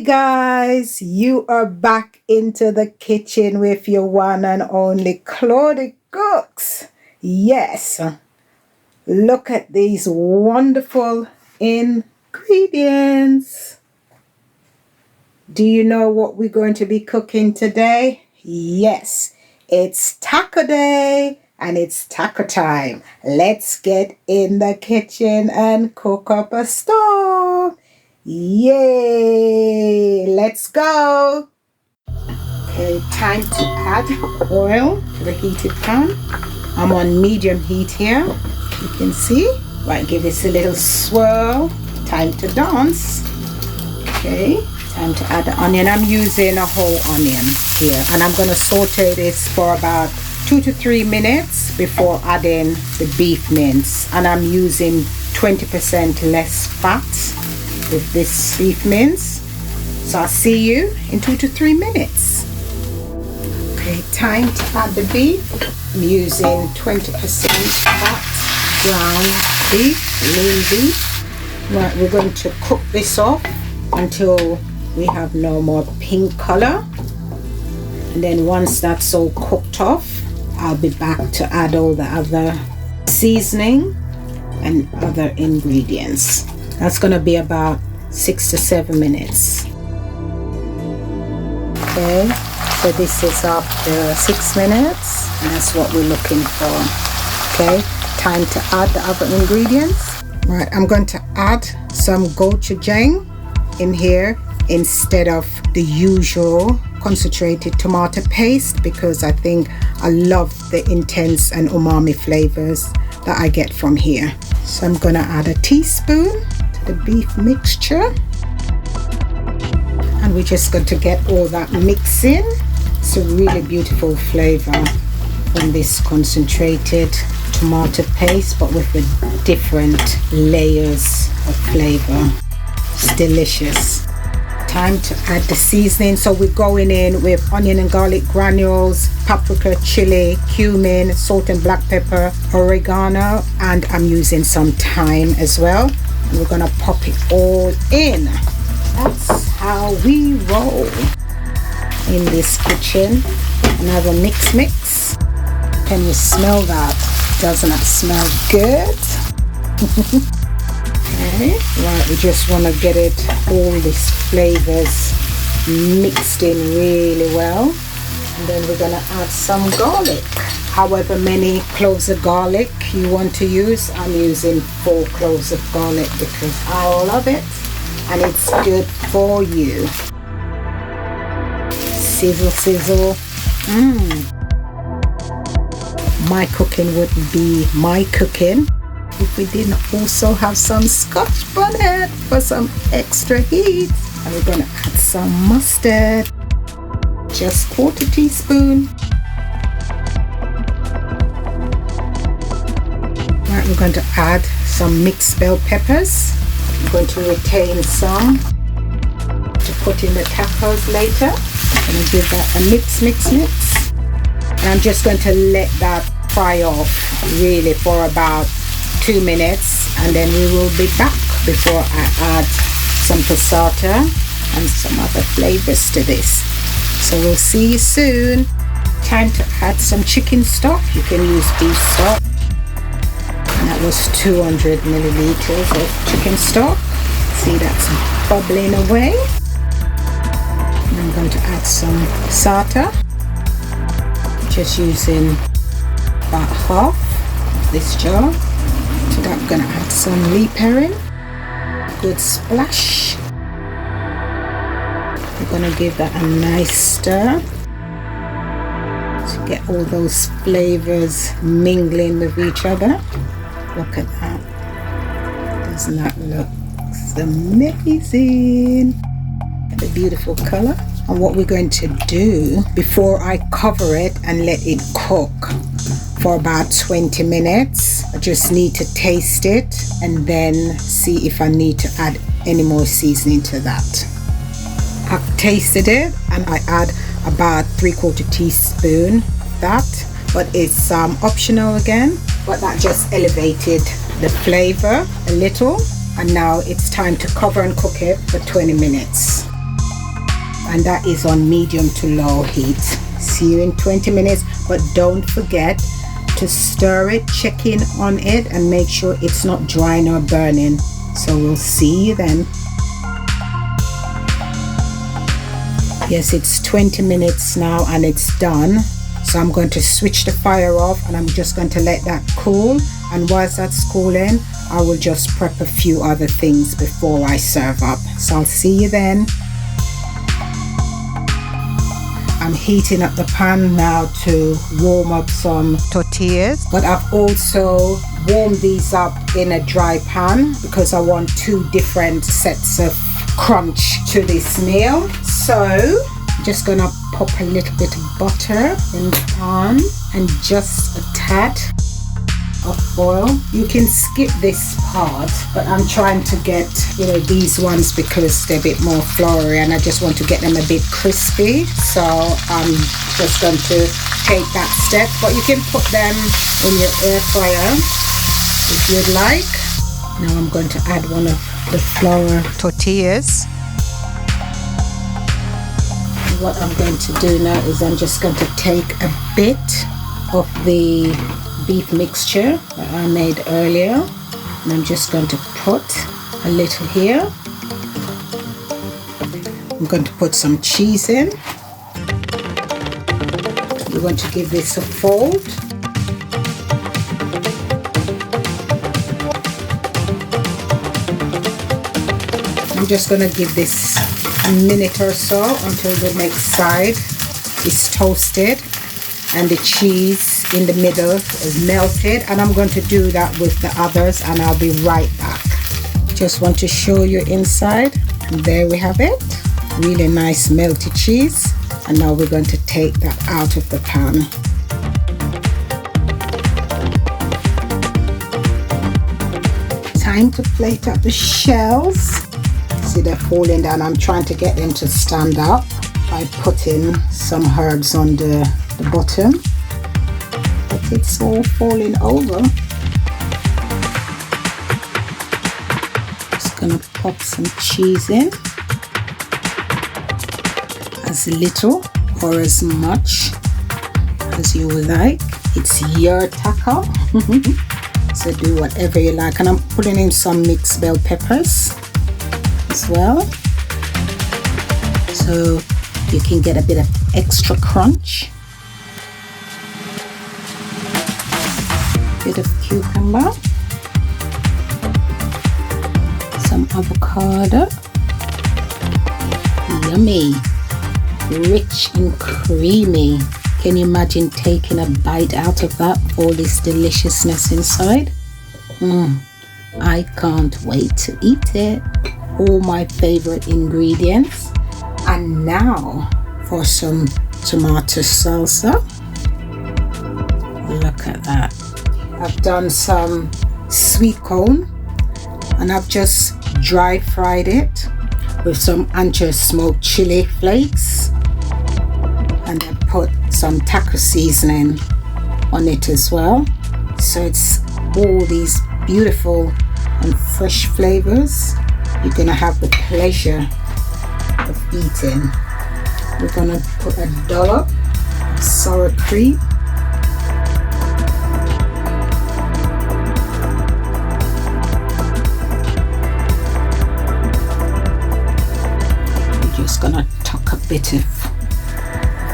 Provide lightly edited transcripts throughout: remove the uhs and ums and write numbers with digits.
Guys, you are back into the kitchen with your one and only Claudia Cooks. Yes, look at these wonderful ingredients. Do you know what we're going to be cooking today? Yes, it's taco day and it's taco time. Let's get in the kitchen and cook up a storm. Yay! Let's go! Okay, time to add oil to the heated pan. I'm on medium heat here. You can see. Right, give this a little swirl. Time to dance. Okay, time to add the onion. I'm using a whole onion here. And I'm going to saute this for about 2 to 3 minutes before adding the beef mince. And I'm using 20% less fat with this beef mince. So I'll see you in 2 to 3 minutes. Okay, time to add the beef. I'm using 20% fat ground beef, lean beef. Right, we're going to cook this off until we have no more pink color. And then once that's all cooked off, I'll be back to add all the other seasoning and other ingredients. That's going to be about 6 to 7 minutes. Okay, so this is after 6 minutes, and that's what we're looking for. Okay, time to add the other ingredients. Right, I'm going to add some gochujang in here instead of the usual concentrated tomato paste, because I think I love the intense and umami flavors that I get from here. So I'm going to add a teaspoon the beef mixture, and we're just going to get all that mix in. It's a really beautiful flavor from this concentrated tomato paste, but with the different layers of flavor. It's delicious. Time to add the seasoning. So we're going in with onion and garlic granules, paprika, chili, cumin, salt and black pepper, oregano, and I'm using some thyme as well. We're gonna pop it all in. That's how we roll in this kitchen. Another mix. Can you smell that? Doesn't that smell good? Okay, right, we just want to get it, all these flavors mixed in really well. And then we're gonna add some garlic. However many cloves of garlic you want to use. I'm using 4 cloves of garlic because I love it and it's good for you. Sizzle. My cooking wouldn't be my cooking if we didn't also have some Scotch bonnet for some extra heat. And we're gonna add some mustard, just 1/4 teaspoon. Right, we're going to add some mixed bell peppers. I'm going to retain some to put in the tacos later. I'm going to give that a mix. And I'm just going to let that fry off really for about 2 minutes, and then we will be back before I add some passata and some other flavors to this. So we'll see you soon. Time to add some chicken stock. You can use beef stock. And that was 200 milliliters of chicken stock. See, that's bubbling away. And I'm going to add some passata. Just using about half of this jar. So I'm going to add some Lea Perrin. Good splash. We're going to give that a nice stir to get all those flavors mingling with each other. Look at that. Doesn't that look amazing? And the beautiful color. And what we're going to do before I cover it and let it cook for about 20 minutes, I just need to taste it and then see if I need to add any more seasoning to that. I've tasted it and I add about 3/4 teaspoon that, but it's optional again, but that just elevated the flavor a little. And now it's time to cover and cook it for 20 minutes. and that is on medium to low heat. See you in 20 minutes, but don't forget to stir it, check in on it, and make sure it's not drying or burning. So we'll see you then. Yes, it's 20 minutes now and it's done. So I'm going to switch the fire off and I'm just going to let that cool. And whilst that's cooling, I will just prep a few other things before I serve up. So I'll see you then. I'm heating up the pan now to warm up some tortillas, but I've also warmed these up in a dry pan because I want 2 different sets of crunch to this meal. So I'm just gonna pop a little bit of butter in the pan and just a tad of oil. You can skip this part, but I'm trying to get these ones because they're a bit more floury and I just want to get them a bit crispy. So I'm just going to take that step, but you can put them in your air fryer if you'd like. Now I'm going to add one of the flour tortillas. And what I'm going to do now is I'm just going to take a bit of the beef mixture that I made earlier, and I'm just going to put a little here. I'm going to put some cheese in. We're going to give this a fold. I'm just going to give this a minute or so until the next side is toasted and the cheese in the middle is melted, and I'm going to do that with the others and I'll be right back. Just want to show you inside, and there we have it, really nice melty cheese. And now we're going to take that out of the pan. Time to plate up the shells. See, they're falling down. I'm trying to get them to stand up by putting some herbs on the bottom, but it's all falling over. Just gonna pop some cheese in, as little or as much as you would like. It's your taco. So do whatever you like, and I'm putting in some mixed bell peppers as well, so you can get a bit of extra crunch. Bit of cucumber, some avocado. Yummy, rich and creamy. Can you imagine taking a bite out of that? All this deliciousness inside. I can't wait to eat it. All my favorite ingredients. And now for some tomato salsa. Look at that. I've done some sweet corn and I've just dry fried it with some ancho smoked chili flakes, and I put some taco seasoning on it as well. So it's all these beautiful and fresh flavors you're gonna have the pleasure of eating. We're gonna put a dollop of sour cream. Gonna tuck a bit of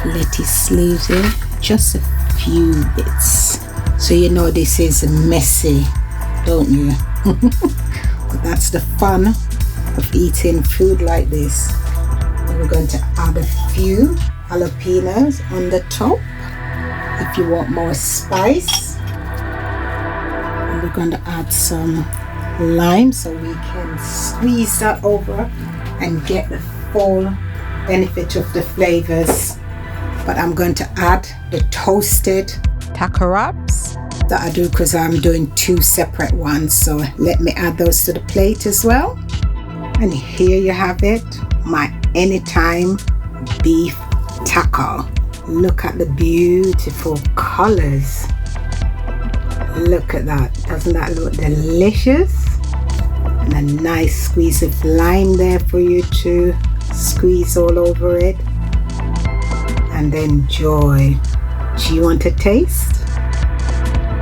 lettuce leaves in, just a few bits, so you know this is messy, don't you? But that's the fun of eating food like this. And we're going to add a few jalapeños on the top if you want more spice, and we're going to add some lime so we can squeeze that over and get the full benefit of the flavors. But I'm going to add the toasted taco wraps that I do because I'm doing 2 separate ones, so let me add those to the plate as well. And here you have it, my anytime beef taco. Look at the beautiful colors. Look at that, doesn't that look delicious? And a nice squeeze of lime there for you to Squeeze all over it and enjoy. Do you want to taste?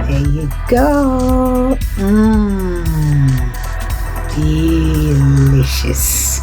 There you go. Delicious.